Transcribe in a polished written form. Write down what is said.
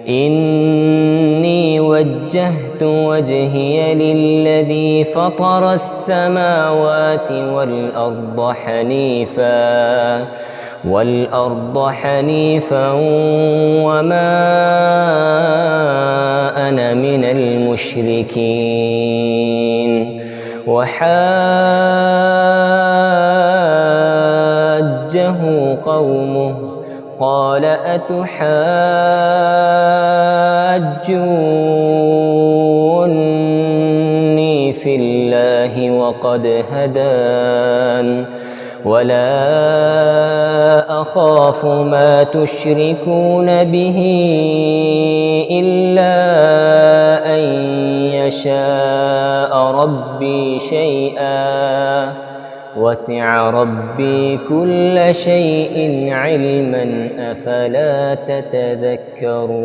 إني وجهت وجهي للذي فطر السماوات والأرض حنيفا وما أنا من المشركين. وحاجه قومه قال أتحاجوني في الله وقد هدان ولا أخاف ما تشركون به إلا أن يشاء ربي شيئا وسع ربي كل شيء علما أفلا تتذكرون.